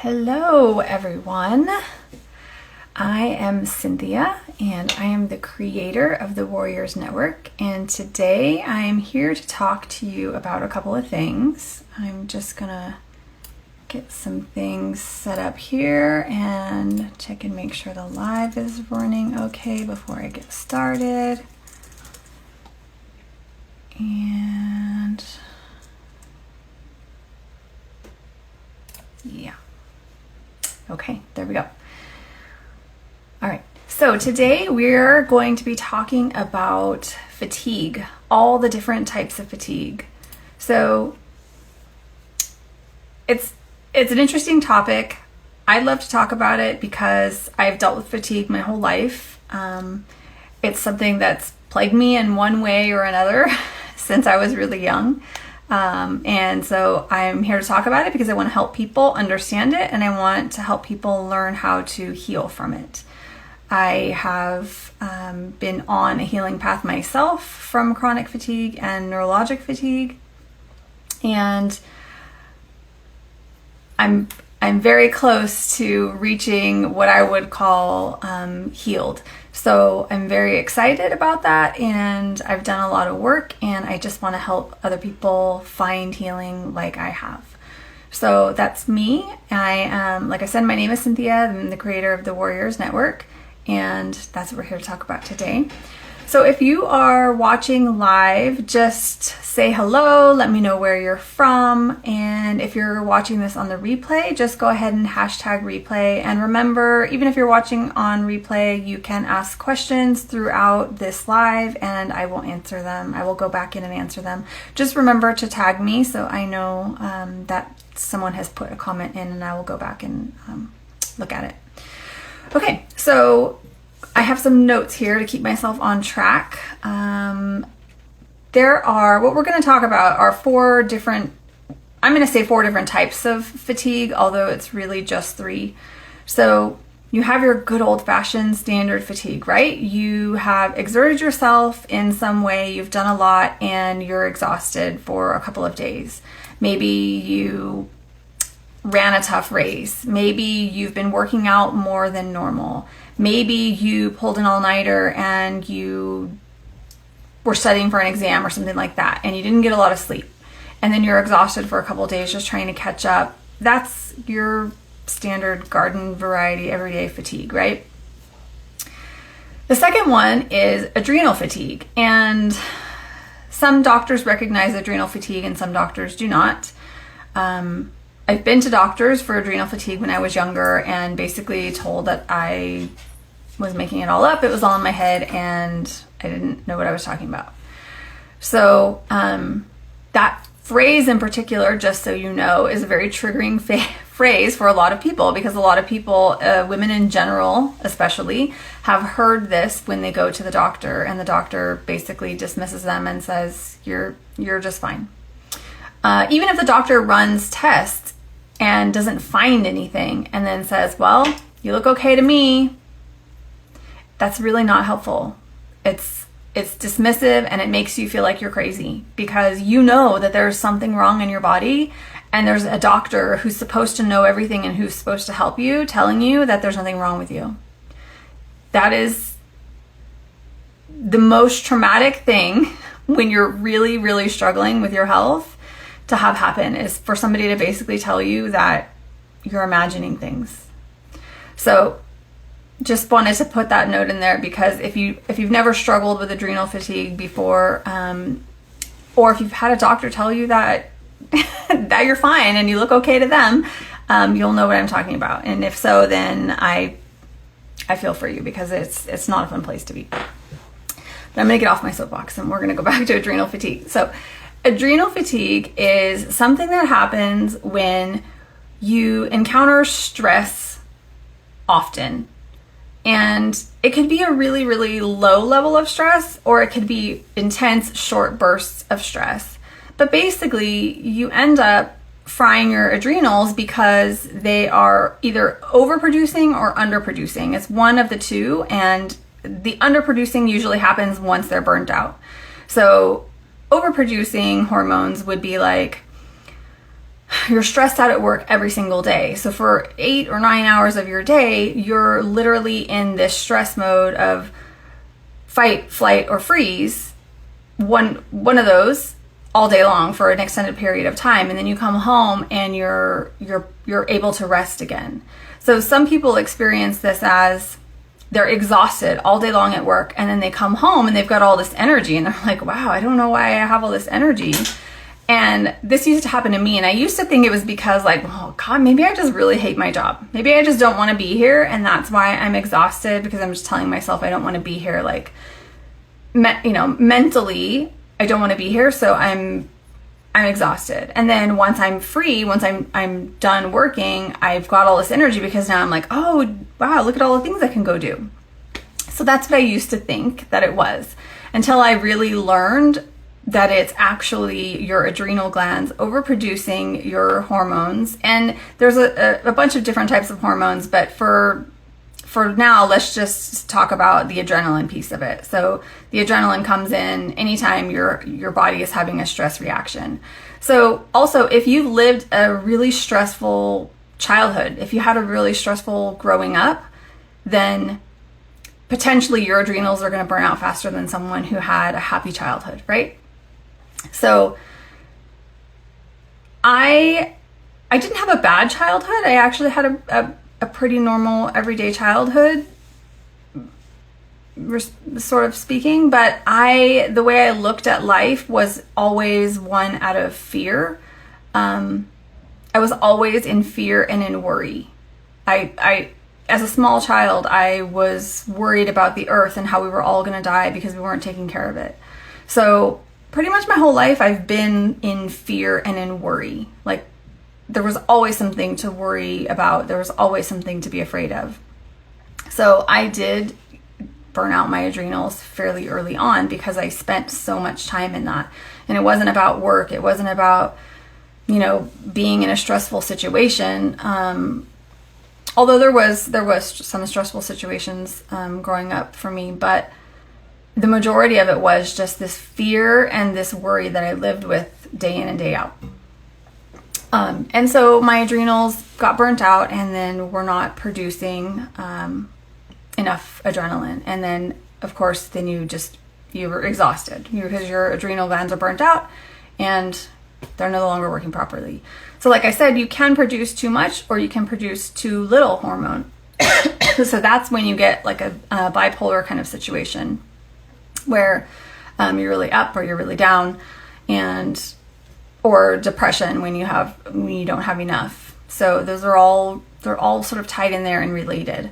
Hello everyone, I am Cynthia and I am the creator of the Warriors Network, and today I am here to talk to you about a couple of things. I'm just gonna get some things set up here and check and make sure the live is running okay before I get started. And yeah. Okay, there we go. All right, so today we're going to be talking about fatigue, all the different types of fatigue. So it's an interesting topic. I love to talk about it because I've dealt with fatigue my whole life. It's something that's plagued me in one way or another since I was really young. And so I'm here to talk about it because I want to help people understand it and I want to help people learn how to heal from it. I have been on a healing path myself from chronic fatigue and neurologic fatigue, and I'm very close to reaching what I would call healed. So I'm very excited about that, and I've done a lot of work, and I just want to help other people find healing like I have. So that's me. Like I said, my name is Cynthia. I'm the creator of the Warriors Network, and that's what we're here to talk about today. So if you are watching live, just say hello, let me know where you're from, and if you're watching this on the replay, just go ahead and hashtag replay. And remember, even if you're watching on replay, you can ask questions throughout this live and I will answer them. I will go back in and answer them. Just remember to tag me so I know that someone has put a comment in, and I will go back and look at it. Okay, so I have some notes here to keep myself on track. What we're going to talk about are four different types of fatigue, although it's really just three. So you have your good old-fashioned standard fatigue, right? You have exerted yourself in some way, you've done a lot, and you're exhausted for a couple of days. Maybe you ran a tough race. Maybe you've been working out more than normal. Maybe you pulled an all-nighter and you were studying for an exam or something like that, and you didn't get a lot of sleep. And then you're exhausted for a couple of days just trying to catch up. That's your standard garden variety everyday fatigue, right? The second one is adrenal fatigue. And some doctors recognize adrenal fatigue and some doctors do not. I've been to doctors for adrenal fatigue when I was younger and basically told that I was making it all up. It was all in my head and I didn't know what I was talking about. So that phrase in particular, just so you know, is a very triggering phrase for a lot of people, because a lot of people, women in general especially, have heard this when they go to the doctor, and the doctor basically dismisses them and says, you're just fine. Even if the doctor runs tests and doesn't find anything and then says, well, you look okay to me, that's really not helpful. It's dismissive, and it makes you feel like you're crazy because you know that there's something wrong in your body, and there's a doctor who's supposed to know everything and who's supposed to help you telling you that there's nothing wrong with you. That is the most traumatic thing when you're really, really struggling with your health to have happen, is for somebody to basically tell you that you're imagining things. So just wanted to put that note in there, because if you've never struggled with adrenal fatigue before, or if you've had a doctor tell you that that you're fine and you look okay to them, you'll know what I'm talking about. And if so, then I feel for you, because it's not a fun place to be. But I'm gonna get off my soapbox and we're gonna go back to adrenal fatigue. So adrenal fatigue is something that happens when you encounter stress often. And it could be a really, really low level of stress, or it could be intense, short bursts of stress. But basically, you end up frying your adrenals because they are either overproducing or underproducing. It's one of the two, and the underproducing usually happens once they're burnt out. So overproducing hormones would be like you're stressed out at work every single day. So for 8 or 9 hours of your day, you're literally in this stress mode of fight, flight, or freeze, one of those all day long for an extended period of time, and then you come home and you're able to rest again. So some people experience this as they're exhausted all day long at work, and then they come home and they've got all this energy, and they're like, wow, I don't know why I have all this energy. And this used to happen to me, and I used to think it was because, like, oh God, maybe I just really hate my job. Maybe I just don't want to be here, and that's why I'm exhausted, because I'm just telling myself I don't want to be here. Like, mentally, I don't want to be here, so I'm exhausted. And then once I'm free, once I'm done working, I've got all this energy, because now I'm like, oh wow, look at all the things I can go do. So that's what I used to think that it was, until I really learned that it's actually your adrenal glands overproducing your hormones. And there's a bunch of different types of hormones, but for now, let's just talk about the adrenaline piece of it. So the adrenaline comes in anytime your body is having a stress reaction. So also, if you've lived a really stressful childhood, if you had a really stressful growing up, then potentially your adrenals are going to burn out faster than someone who had a happy childhood, right? So I didn't have a bad childhood. I actually had a pretty normal everyday childhood, sort of speaking, but the way I looked at life was always one out of fear. I was always in fear and in worry. I as a small child, I was worried about the earth and how we were all going to die because we weren't taking care of it. So pretty much my whole life, I've been in fear and in worry. Like, there was always something to worry about. There was always something to be afraid of. So I did burn out my adrenals fairly early on, because I spent so much time in that. And it wasn't about work. It wasn't about, being in a stressful situation. Although there was some stressful situations growing up for me, but the majority of it was just this fear and this worry that I lived with day in and day out. And so my adrenals got burnt out, and then were not producing enough adrenaline. And then, of course, then you were exhausted, because your adrenal glands are burnt out and they're no longer working properly. So like I said, you can produce too much, or you can produce too little hormone. So that's when you get like a bipolar kind of situation, where you're really up or you're really down, or depression when you don't have enough. So they're all sort of tied in there and related.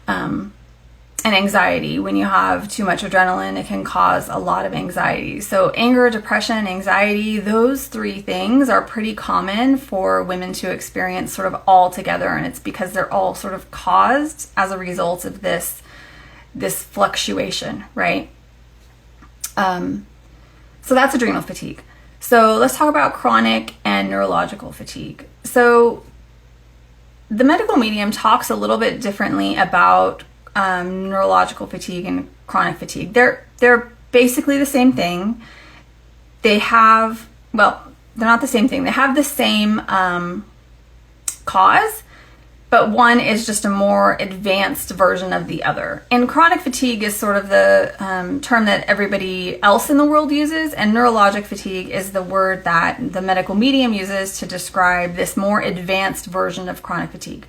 And anxiety, when you have too much adrenaline, it can cause a lot of anxiety. So anger, depression, anxiety, those three things are pretty common for women to experience sort of all together. And it's because they're all sort of caused as a result of this fluctuation, right? So that's adrenal fatigue. So let's talk about chronic and neurological fatigue. So the medical medium talks a little bit differently about neurological fatigue and chronic fatigue. They're basically the same thing. They're not the same thing. They have the same cause, but one is just a more advanced version of the other. And chronic fatigue is sort of the term that everybody else in the world uses, and neurologic fatigue is the word that the medical medium uses to describe this more advanced version of chronic fatigue.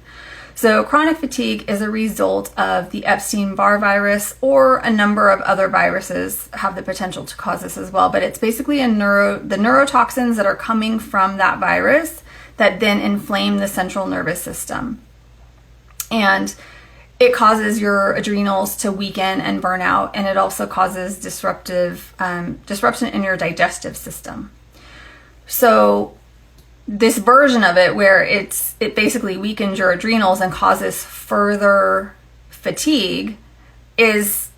So chronic fatigue is a result of the Epstein-Barr virus, or a number of other viruses have the potential to cause this as well. But it's basically the neurotoxins that are coming from that virus that then inflame the central nervous system. And it causes your adrenals to weaken and burn out, and it also causes disruption in your digestive system. So this version of it, where it basically weakens your adrenals and causes further fatigue, it's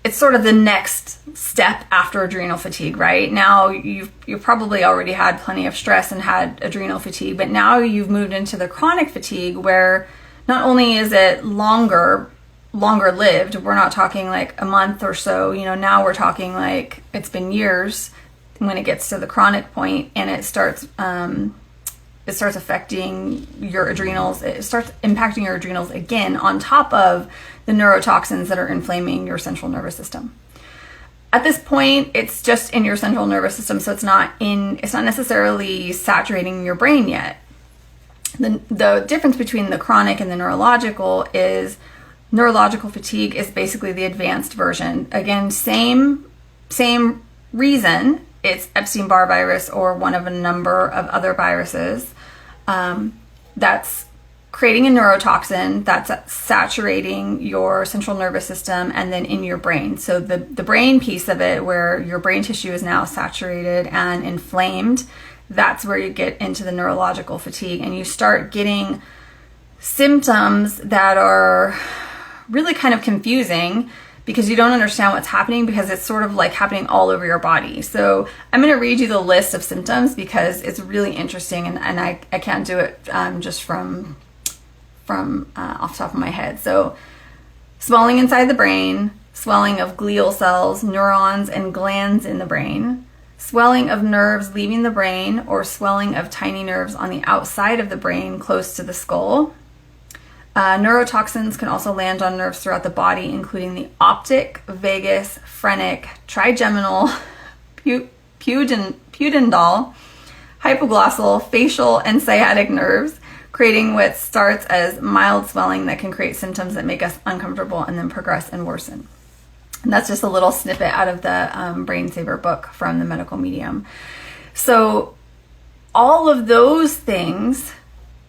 sort of the next step after adrenal fatigue, right? Now you've probably already had plenty of stress and had adrenal fatigue, but now you've moved into the chronic fatigue, where not only is it longer lived, we're not talking like a month or so, now we're talking like it's been years when it gets to the chronic point, and it starts it starts affecting your adrenals. It starts impacting your adrenals again on top of the neurotoxins that are inflaming your central nervous system. At this point, it's just in your central nervous system, so it's not necessarily saturating your brain yet. The difference between the chronic and the neurological is neurological fatigue is basically the advanced version. Again, same reason. It's Epstein-Barr virus or one of a number of other viruses that's creating a neurotoxin that's saturating your central nervous system and then in your brain. So the brain piece of it, where your brain tissue is now saturated and inflamed, that's where you get into the neurological fatigue, and you start getting symptoms that are really kind of confusing because you don't understand what's happening, because it's sort of like happening all over your body. So I'm going to read you the list of symptoms because it's really interesting, and I can't do it just from off the top of my head. So swelling inside the brain, swelling of glial cells, neurons, and glands in the brain, swelling of nerves leaving the brain or swelling of tiny nerves on the outside of the brain close to the skull. Neurotoxins can also land on nerves throughout the body, including the optic, vagus, phrenic, trigeminal, pudendal, hypoglossal, facial, and sciatic nerves, creating what starts as mild swelling that can create symptoms that make us uncomfortable and then progress and worsen. And that's just a little snippet out of the Brain Saver book from the Medical Medium. So all of those things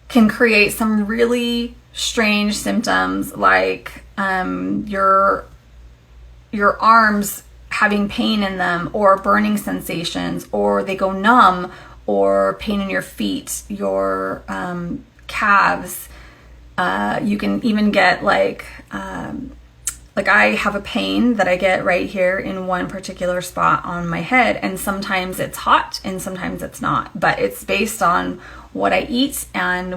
can create some really strange symptoms, like your arms having pain in them, or burning sensations, or they go numb, or pain in your feet, your calves. You can even get like I have a pain that I get right here in one particular spot on my head, and sometimes it's hot and sometimes it's not, but it's based on what I eat, and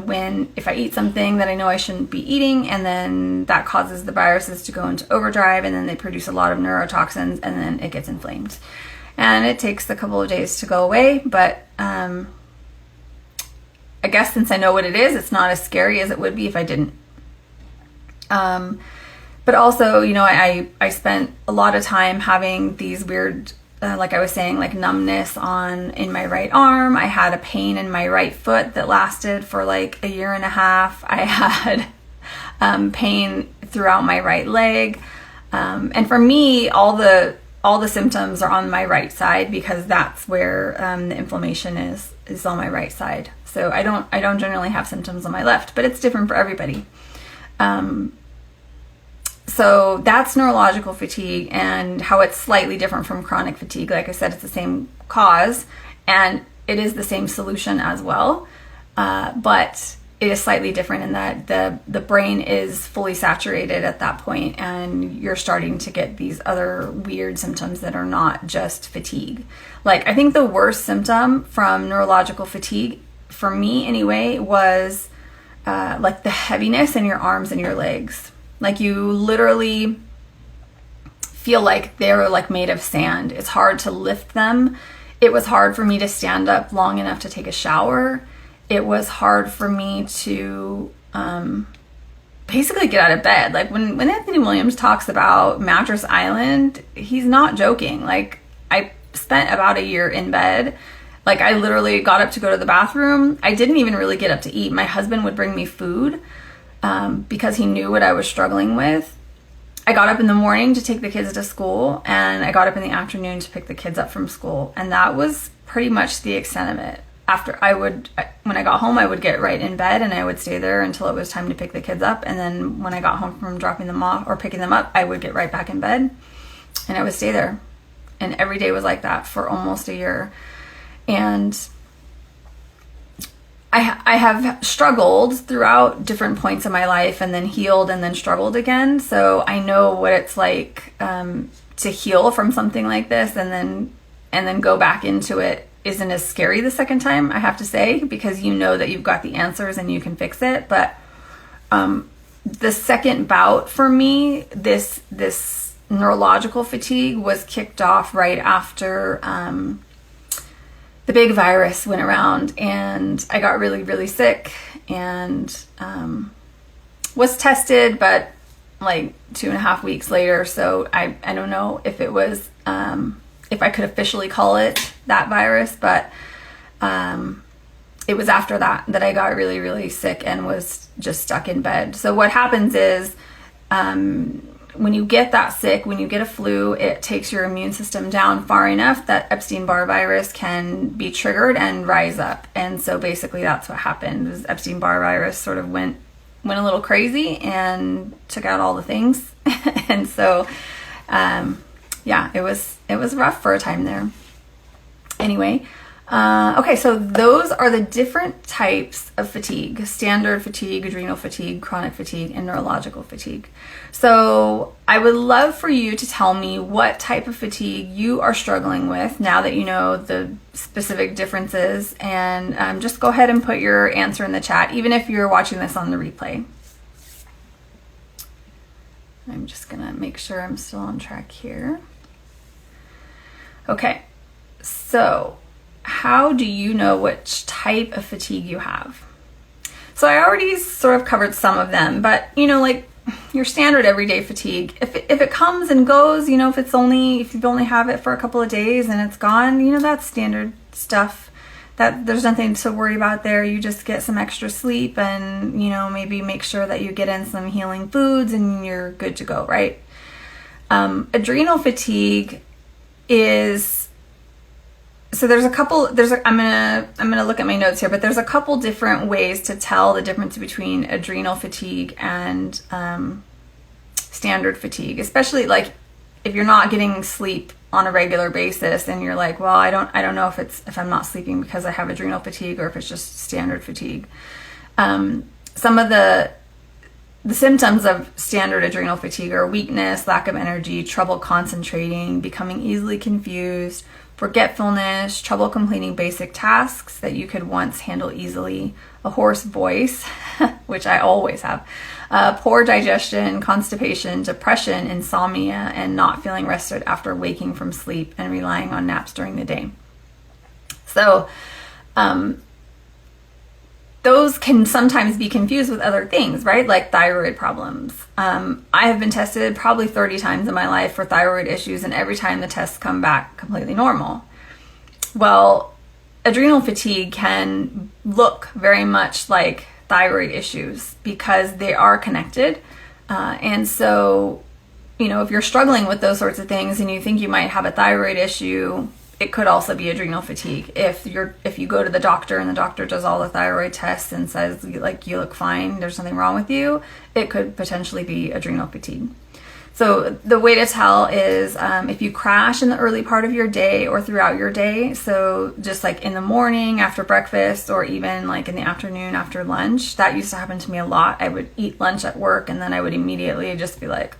if I eat something that I know I shouldn't be eating, and then that causes the viruses to go into overdrive, and then they produce a lot of neurotoxins, and then it gets inflamed. And it takes a couple of days to go away, but I guess since I know what it is, it's not as scary as it would be if I didn't. But also, I spent a lot of time having these weird, like I was saying, like numbness in my right arm. I had a pain in my right foot that lasted for like a year and a half. I had pain throughout my right leg. And for me, all the symptoms are on my right side, because that's where the inflammation is on my right side. So I don't generally have symptoms on my left, but it's different for everybody. So that's neurological fatigue, and how it's slightly different from chronic fatigue. Like I said, it's the same cause and it is the same solution as well, but it is slightly different in that the brain is fully saturated at that point, and you're starting to get these other weird symptoms that are not just fatigue. Like, I think the worst symptom from neurological fatigue, for me anyway, was like the heaviness in your arms and your legs. Like, you literally feel like they're like made of sand. It's hard to lift them. It was hard for me to stand up long enough to take a shower. It was hard for me to basically get out of bed. Like, when Anthony Williams talks about Mattress Island, he's not joking. Like, I spent about a year in bed. Like, I literally got up to go to the bathroom. I didn't even really get up to eat. My husband would bring me food because he knew what I was struggling with. I got up in the morning to take the kids to school, and I got up in the afternoon to pick the kids up from school. And that was pretty much the extent of it. When I got home, I would get right in bed and I would stay there until it was time to pick the kids up. And then when I got home from dropping them off or picking them up, I would get right back in bed and I would stay there. And every day was like that for almost a year. And I have struggled throughout different points of my life, and then healed, and then struggled again. So I know what it's like to heal from something like this, and then go back into it isn't as scary the second time, I have to say, because you know that you've got the answers and you can fix it. But the second bout for me, this neurological fatigue, was kicked off right after the big virus went around, and I got really, really sick, and was tested, but like 2.5 weeks later. So I don't know if it was, if I could officially call it that virus, but it was after that I got really, really sick and was just stuck in bed. So what happens is, when you get that sick, when you get a flu, it takes your immune system down far enough that Epstein-Barr virus can be triggered and rise up. And so basically that's what happened. Was Epstein-Barr virus sort of went a little crazy and took out all the things. And so, yeah, it was rough for a time there. Anyway, okay, so those are the different types of fatigue: standard fatigue, adrenal fatigue, chronic fatigue, and neurological fatigue. So I would love for you to tell me what type of fatigue you are struggling with now that you know the specific differences, and just go ahead and put your answer in the chat, even if you're watching this on the replay. I'm just gonna make sure I'm still on track here. Okay, so how do you know which type of fatigue you have? So I already sort of covered some of them, but you know, like your standard everyday fatigue, if it comes and goes, you know, if you only have it for a couple of days and it's gone, you know, that's standard stuff. That there's nothing to worry about there. You just get some extra sleep, and you know, maybe make sure that you get in some healing foods and you're good to go, right? Adrenal fatigue is, so I'm gonna look at my notes here, but there's a couple different ways to tell the difference between adrenal fatigue and standard fatigue, especially like if you're not getting sleep on a regular basis and you're like, well, I don't know if I'm not sleeping because I have adrenal fatigue or if it's just standard fatigue. Some of the symptoms of standard adrenal fatigue are weakness, lack of energy, trouble concentrating, becoming easily confused, forgetfulness, trouble completing basic tasks that you could once handle easily, a hoarse voice, which I always have, poor digestion, constipation, depression, insomnia, and not feeling rested after waking from sleep and relying on naps during the day. So those can sometimes be confused with other things, right? Like thyroid problems. I have been tested probably 30 times in my life for thyroid issues, and every time the tests come back completely normal. Well, adrenal fatigue can look very much like thyroid issues because they are connected. And so, you know, if you're struggling with those sorts of things and you think you might have a thyroid issue, it could also be adrenal fatigue. If you go to the doctor and the doctor does all the thyroid tests and says, like, you look fine, there's nothing wrong with you, it could potentially be adrenal fatigue. So the way to tell is if you crash in the early part of your day or throughout your day, so just like in the morning after breakfast or even like in the afternoon after lunch. That used to happen to me a lot. I would eat lunch at work and then I would immediately just be like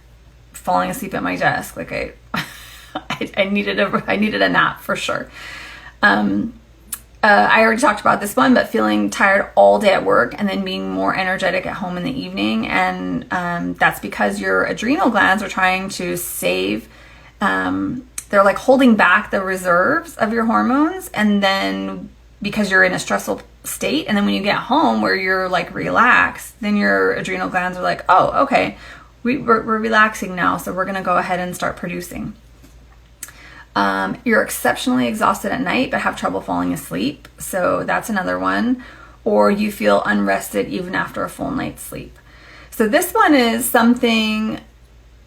falling asleep at my desk. Like I needed a nap for sure. I already talked about this one, but feeling tired all day at work and then being more energetic at home in the evening. And that's because your adrenal glands are trying to save, they're like holding back the reserves of your hormones. And then because you're in a stressful state, and then when you get home where you're like relaxed, then your adrenal glands are like, oh, okay, we're relaxing now, so we're gonna go ahead and start producing. You're exceptionally exhausted at night but have trouble falling asleep, so that's another one. Or you feel unrested even after a full night's sleep. So this one is something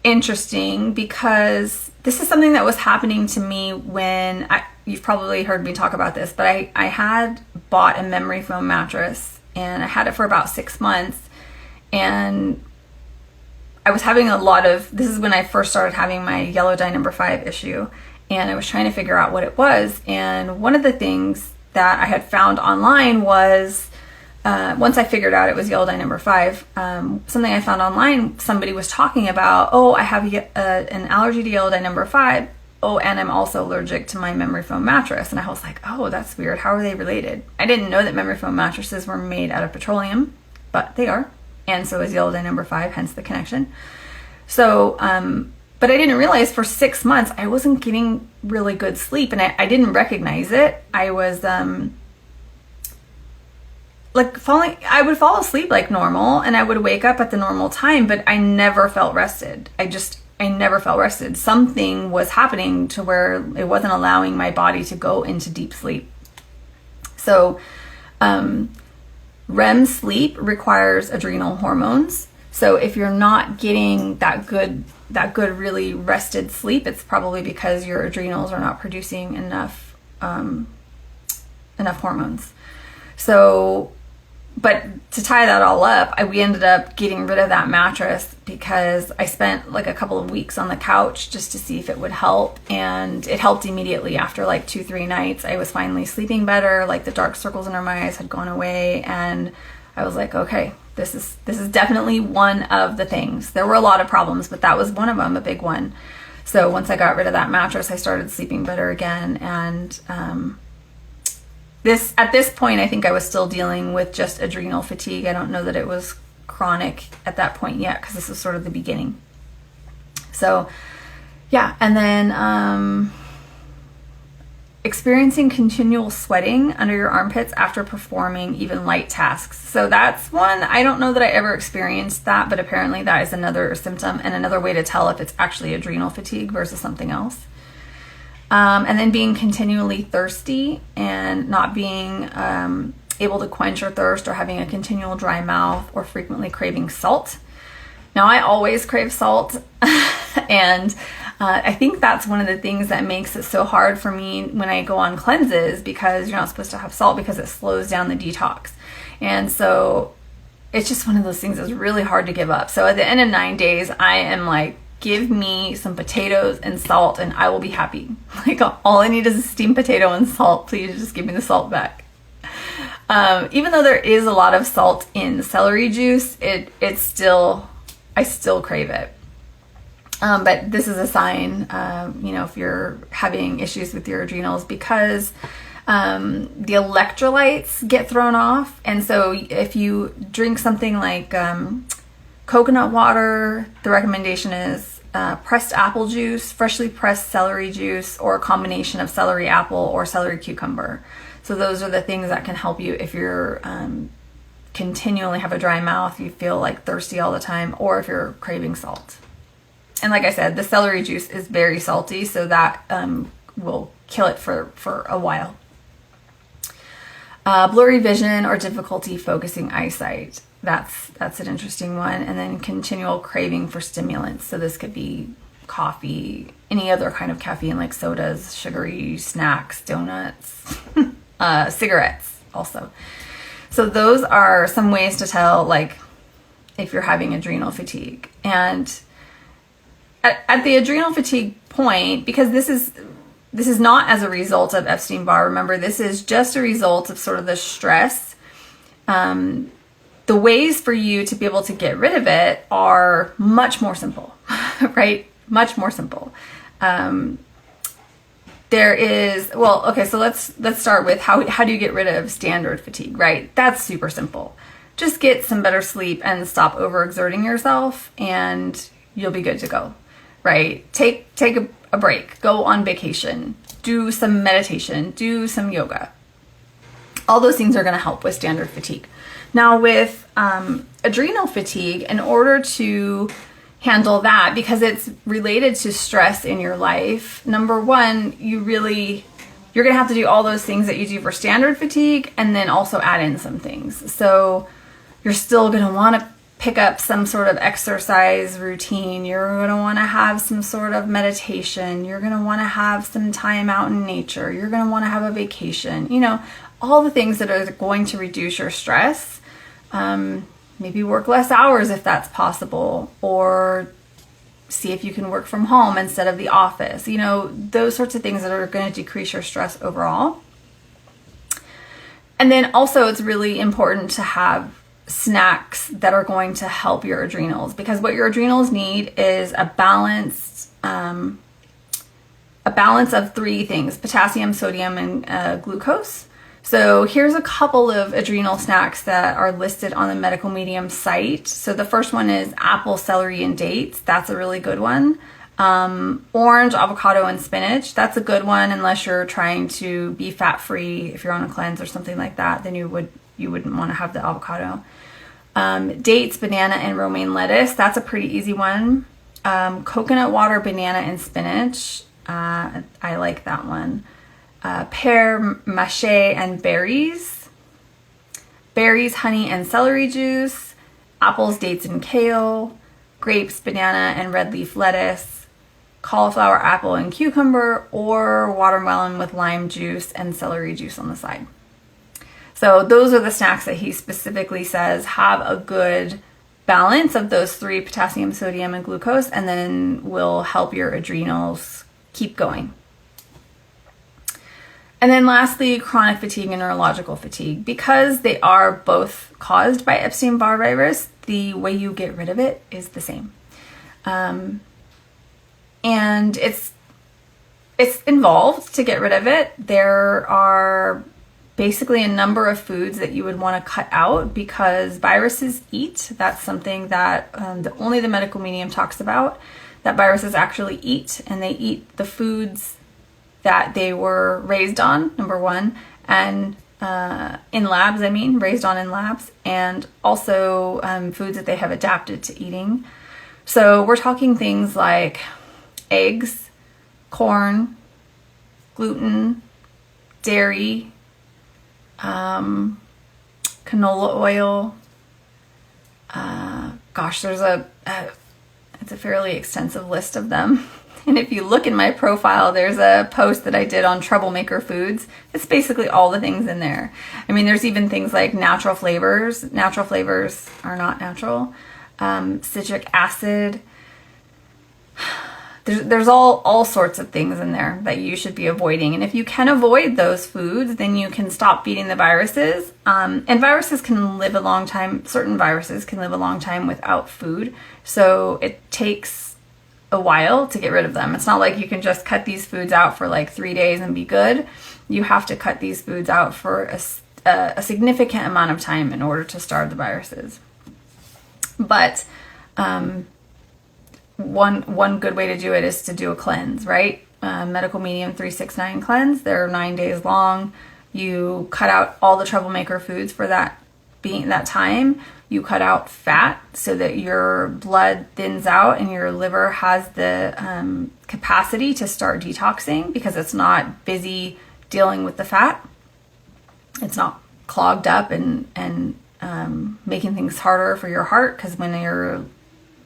interesting because this is something that was happening to me when you've probably heard me talk about this, but I had bought a memory foam mattress and I had it for about 6 months, and I was having this is when I first started having my yellow dye number 5 issue. And I was trying to figure out what it was. And one of the things that I had found online was, once I figured out it was yellow dye number 5, something I found online, somebody was talking about, oh, I have an allergy to yellow dye number 5. Oh, and I'm also allergic to my memory foam mattress. And I was like, oh, that's weird. How are they related? I didn't know that memory foam mattresses were made out of petroleum, but they are. And so is yellow dye number 5, hence the connection. So, But I didn't realize for 6 months I wasn't getting really good sleep, and I didn't recognize it. I was I would fall asleep like normal, and I would wake up at the normal time, but I never felt rested. I never felt rested. Something was happening to where it wasn't allowing my body to go into deep sleep. So REM sleep requires adrenal hormones. So if you're not getting that good really rested sleep, it's probably because your adrenals are not producing enough hormones. So, but to tie that all up, we ended up getting rid of that mattress because I spent like a couple of weeks on the couch just to see if it would help, and it helped immediately. After like 2-3 nights, I was finally sleeping better. Like the dark circles under my eyes had gone away, and I was like, okay, this is definitely one of the things. There were a lot of problems, but that was one of them, a big one. So once I got rid of that mattress, I started sleeping better again, and at this point, I think I was still dealing with just adrenal fatigue. I don't know that it was chronic at that point yet, because this is sort of the beginning. So, yeah. And then experiencing continual sweating under your armpits after performing even light tasks. So that's one. I don't know that I ever experienced that, but apparently that is another symptom and another way to tell if it's actually adrenal fatigue versus something else. And then being continually thirsty and not being able to quench your thirst, or having a continual dry mouth, or frequently craving salt. Now, I always crave salt, and I think that's one of the things that makes it so hard for me when I go on cleanses, because you're not supposed to have salt because it slows down the detox. And so it's just one of those things that's really hard to give up. So at the end of 9 days, I am like, give me some potatoes and salt and I will be happy. Like, all I need is a steamed potato and salt. Please just give me the salt back. Even though there is a lot of salt in celery juice, I still crave it. But this is a sign, if you're having issues with your adrenals, because the electrolytes get thrown off. And so if you drink something like coconut water, the recommendation is pressed apple juice, freshly pressed celery juice, or a combination of celery apple or celery cucumber. So those are the things that can help you if you're continually have a dry mouth, you feel like thirsty all the time, or if you're craving salt. And like I said, the celery juice is very salty, so that will kill it for a while. Blurry vision or difficulty focusing eyesight. That's an interesting one. And then continual craving for stimulants. So this could be coffee, any other kind of caffeine, like sodas, sugary snacks, donuts, cigarettes also. So those are some ways to tell, like, if you're having adrenal fatigue. And at the adrenal fatigue point, because this is not as a result of Epstein-Barr. Remember, this is just a result of sort of the stress. The ways for you to be able to get rid of it are much more simple, right? Much more simple. So let's start with how do you get rid of standard fatigue, right? That's super simple. Just get some better sleep and stop overexerting yourself, and you'll be good to go, right? Take a break, go on vacation, do some meditation, do some yoga. All those things are going to help with standard fatigue. Now with adrenal fatigue, in order to handle that, because it's related to stress in your life, number one, you're going to have to do all those things that you do for standard fatigue, and then also add in some things. So you're still going to want to pick up some sort of exercise routine. You're going to want to have some sort of meditation. You're going to want to have some time out in nature. You're going to want to have a vacation. All the things that are going to reduce your stress. Maybe work less hours if that's possible, or see if you can work from home instead of the office. Those sorts of things that are going to decrease your stress overall. And then also, it's really important to have snacks that are going to help your adrenals, because what your adrenals need is a balance of three things: potassium, sodium, and glucose. So here's a couple of adrenal snacks that are listed on the Medical Medium site. So the first one is apple, celery, and dates. That's a really good one. Orange, avocado, and spinach. That's a good one unless you're trying to be fat-free. If you're on a cleanse or something like that, then you wouldn't want to have the avocado. Dates, banana, and romaine lettuce. That's a pretty easy one. Coconut water, banana, and spinach. I like that one. Pear, mache, and berries. Berries, honey, and celery juice. Apples, dates, and kale. Grapes, banana, and red leaf lettuce. Cauliflower, apple, and cucumber, or watermelon with lime juice and celery juice on the side. So those are the snacks that he specifically says have a good balance of those three: potassium, sodium, and glucose, and then will help your adrenals keep going. And then lastly, chronic fatigue and neurological fatigue. Because they are both caused by Epstein-Barr virus, the way you get rid of it is the same. And it's involved to get rid of it. There are basically a number of foods that you would want to cut out because viruses eat. That's something that only the medical medium talks about, that viruses actually eat, and they eat the foods that they were raised on, number one, and in labs, raised on in labs, and also foods that they have adapted to eating. So we're talking things like eggs, corn, gluten, dairy, canola oil. There's it's a fairly extensive list of them. And if you look in my profile, there's a post that I did on troublemaker foods. It's basically all the things in there. There's even things like natural flavors. Natural flavors are not natural. Citric acid. There's all sorts of things in there that you should be avoiding. And if you can avoid those foods, then you can stop feeding the viruses. And viruses can live a long time. Certain viruses can live a long time without food. So it takes a while to get rid of them. It's not like you can just cut these foods out for like 3 days and be good. You have to cut these foods out for a significant amount of time in order to starve the viruses. But one good way to do it is to do a cleanse, right? Medical Medium 369 cleanse. They're 9 days long. You cut out all the troublemaker foods for that time. You cut out fat so that your blood thins out and your liver has the capacity to start detoxing because it's not busy dealing with the fat. It's not clogged up and making things harder for your heart, because when your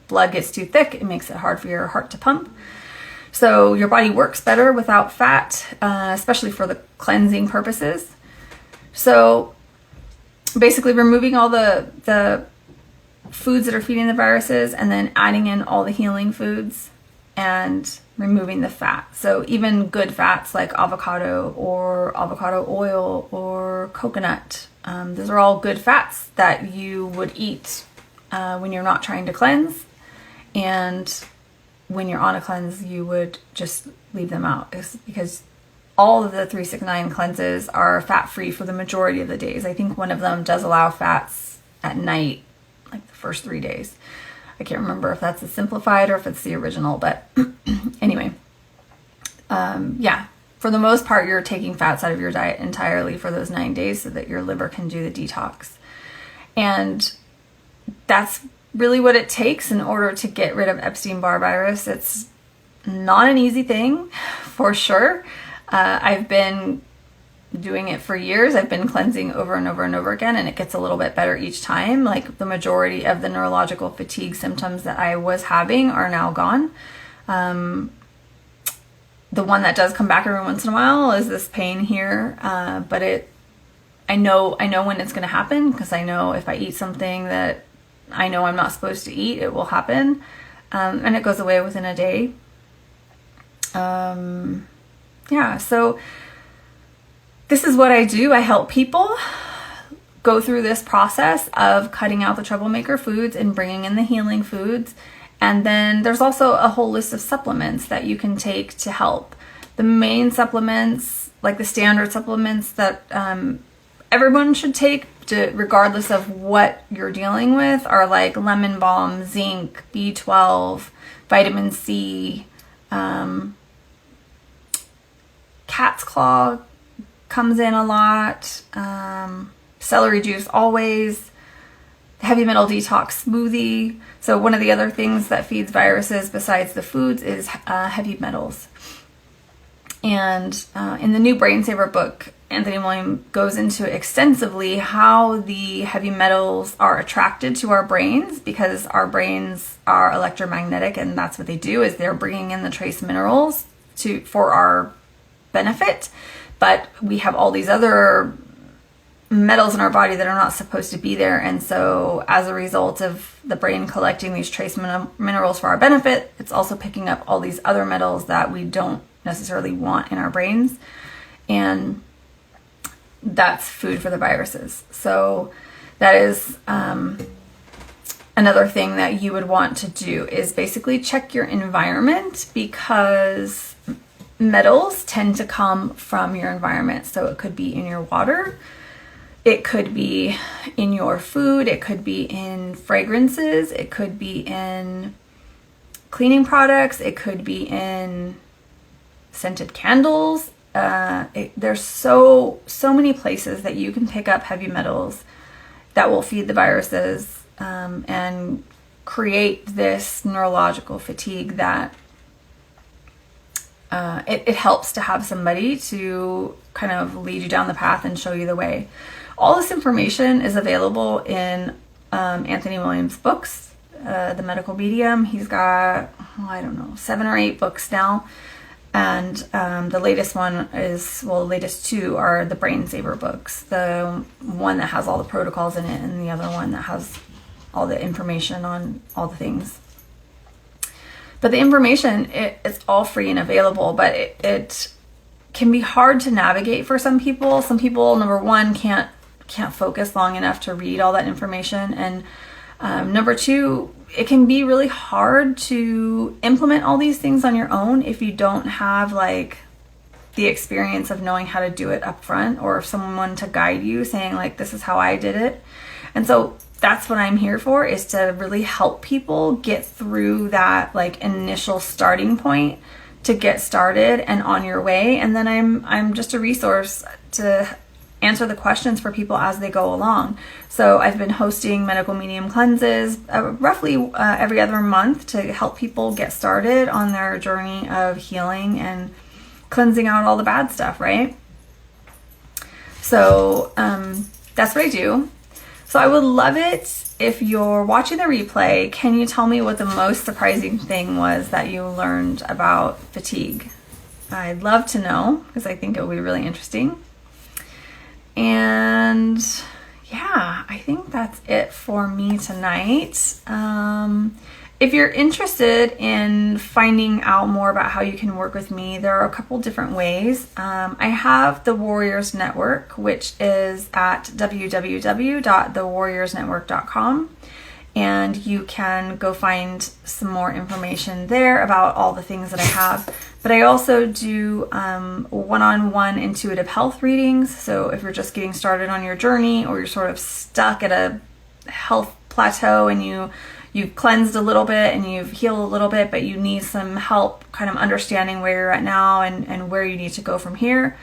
blood gets too thick, it makes it hard for your heart to pump. So your body works better without fat, especially for the cleansing purposes. So basically removing all the foods that are feeding the viruses and then adding in all the healing foods and removing the fat. So even good fats like avocado or avocado oil or coconut, those are all good fats that you would eat when you're not trying to cleanse. And when you're on a cleanse, you would just leave them out, because all of the 369 cleanses are fat-free for the majority of the days. I think one of them does allow fats at night, like the first 3 days. I can't remember if that's the simplified or if it's the original, but anyway. For the most part, you're taking fats out of your diet entirely for those 9 days so that your liver can do the detox. And that's really what it takes in order to get rid of Epstein-Barr virus. It's not an easy thing, for sure. I've been doing it for years. I've been cleansing over and over and over again, and it gets a little bit better each time. Like the majority of the neurological fatigue symptoms that I was having are now gone. The one that does come back every once in a while is this pain here, but I know when it's going to happen, because I know if I eat something that I know I'm not supposed to eat, it will happen, and it goes away within a day. So this is what I do. I help people go through this process of cutting out the troublemaker foods and bringing in the healing foods. And then there's also a whole list of supplements that you can take to help. The main supplements, like the standard supplements that everyone should take, regardless of what you're dealing with, are like lemon balm, zinc, B12, vitamin C, Cat's claw comes in a lot. Celery juice always. Heavy metal detox smoothie. So one of the other things that feeds viruses besides the foods is heavy metals. And in the new Brain Saver book, Anthony William goes into extensively how the heavy metals are attracted to our brains, because our brains are electromagnetic, and that's what they do, is they're bringing in the trace minerals for our benefit. But we have all these other metals in our body that are not supposed to be there, and so as a result of the brain collecting these trace minerals for our benefit, it's also picking up all these other metals that we don't necessarily want in our brains, and that's food for the viruses. So that is another thing that you would want to do, is basically check your environment, because metals tend to come from your environment. So it could be in your water, it could be in your food, it could be in fragrances, it could be in cleaning products, it could be in scented candles. There's so many places that you can pick up heavy metals that will feed the viruses and create this neurological fatigue that it helps to have somebody to kind of lead you down the path and show you the way. All this information is available in Anthony Williams' books, The Medical Medium. He's got, 7 or 8 books now. And the latest one is, the latest 2 are the Brain Saver books. The one that has all the protocols in it, and the other one that has all the information on all the things. But the information, it's all free and available, but it can be hard to navigate for some people. Some people, number one, can't focus long enough to read all that information. And number two, it can be really hard to implement all these things on your own if you don't have like the experience of knowing how to do it up front, or someone to guide you saying like, this is how I did it. And so that's what I'm here for, is to really help people get through that like initial starting point to get started and on your way. And then I'm just a resource to answer the questions for people as they go along. So I've been hosting medical medium cleanses roughly every other month to help people get started on their journey of healing and cleansing out all the bad stuff, right? So that's what I do. So I would love it if you're watching the replay, can you tell me what the most surprising thing was that you learned about fatigue? I'd love to know, because I think it will be really interesting. And yeah, I think that's it for me tonight. If you're interested in finding out more about how you can work with me, there are a couple different ways. I have the Warriors Network, which is at www.thewarriorsnetwork.com. And you can go find some more information there about all the things that I have. But I also do one-on-one intuitive health readings. So if you're just getting started on your journey, or you're sort of stuck at a health plateau and you've cleansed a little bit and you've healed a little bit, but you need some help kind of understanding where you're at now and where you need to go from here,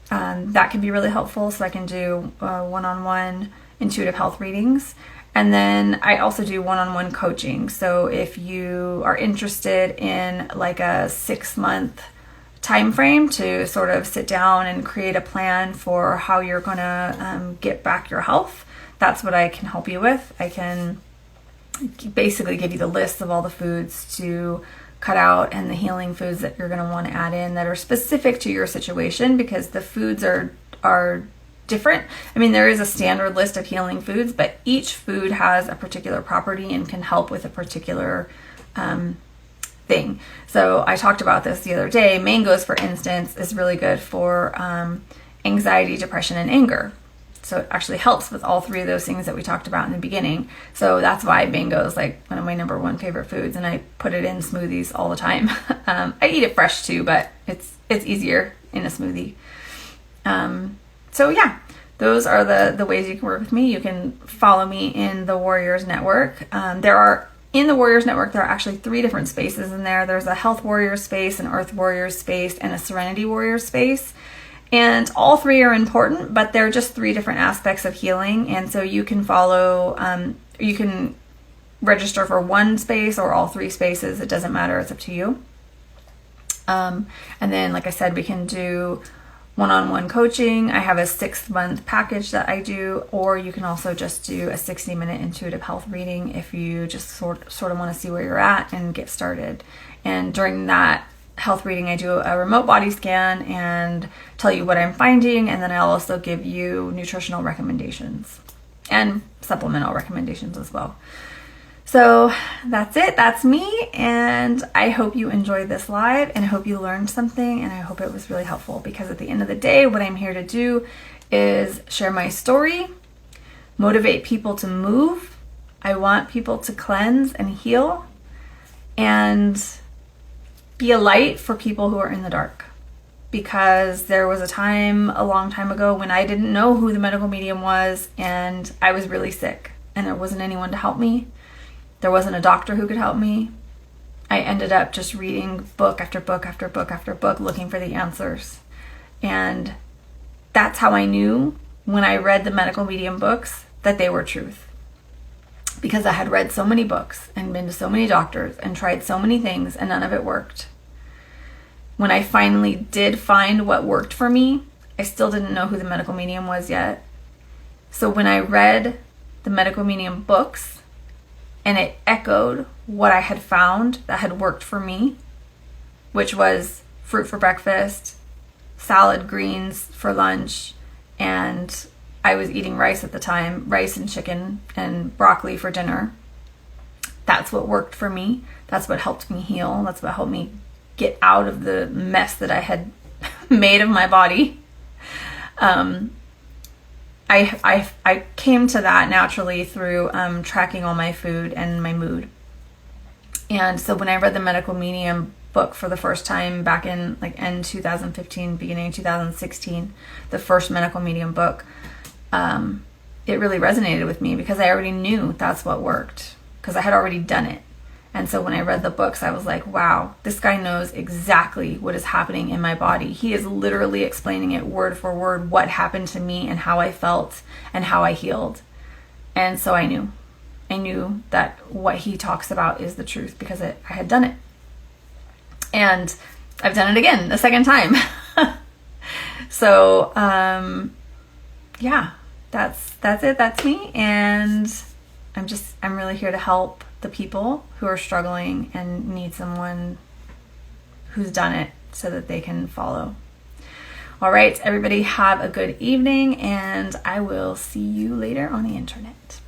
that can be really helpful. So I can do one-on-one intuitive health readings. And then I also do one-on-one coaching. So if you are interested in like a 6-month time frame to sort of sit down and create a plan for how you're going to get back your health, that's what I can help you with. I can basically give you the list of all the foods to cut out and the healing foods that you're going to want to add in that are specific to your situation, because the foods are different. I mean, there is a standard list of healing foods, but each food has a particular property and can help with a particular thing. So I talked about this the other day. Mangoes, for instance, is really good for anxiety, depression, and anger. So it actually helps with all 3 of those things that we talked about in the beginning. So that's why mango is like one of my number 1 favorite foods, and I put it in smoothies all the time. I eat it fresh too, but it's easier in a smoothie. So yeah, those are the ways you can work with me. You can follow me in the Warriors Network. There are in the Warriors Network, there are actually 3 different spaces in there. There's a Health Warriors space, an Earth Warriors space, and a Serenity Warriors space. And all 3 are important, but they're just 3 different aspects of healing. And so you can follow, you can register for one space or all 3 spaces. It doesn't matter. It's up to you. And then, like I said, we can do one-on-one coaching. I have a 6-month package that I do, or you can also just do a 60-minute intuitive health reading if you just sort of want to see where you're at and get started. And during that health reading, I do a remote body scan and tell you what I'm finding, and then I'll also give you nutritional recommendations and supplemental recommendations as well. So that's it. That's me. And I hope you enjoyed this live, and I hope you learned something, and I hope it was really helpful, because at the end of the day, what I'm here to do is share my story, motivate people to move. I want people to cleanse and heal and be a light for people who are in the dark. Because there was a time a long time ago when I didn't know who the medical medium was, and I was really sick, and there wasn't anyone to help me. There wasn't a doctor who could help me. I ended up just reading book after book after book after book, looking for the answers. And that's how I knew, when I read the medical medium books, that they were truth. Because I had read so many books and been to so many doctors and tried so many things, and none of it worked. When I finally did find what worked for me, I still didn't know who the medical medium was yet. So when I read the medical medium books, and it echoed what I had found that had worked for me, which was fruit for breakfast, salad greens for lunch, and I was eating rice at the time, rice and chicken and broccoli for dinner. That's what worked for me. That's what helped me heal. That's what helped me get out of the mess that I had made of my body. I came to that naturally through tracking all my food and my mood. And so when I read the medical medium book for the first time back in end 2015, beginning 2016, the first medical medium book, it really resonated with me, because I already knew that's what worked, because I had already done it. And so when I read the books, I was like, wow, this guy knows exactly what is happening in my body. He is literally explaining it word for word, what happened to me and how I felt and how I healed. And so I knew that what he talks about is the truth, because I had done it. And I've done it again, the second time. So, yeah, that's it. That's me. And I'm really here to help the people who are struggling and need someone who's done it so that they can follow. All right, everybody, have a good evening, and I will see you later on the internet.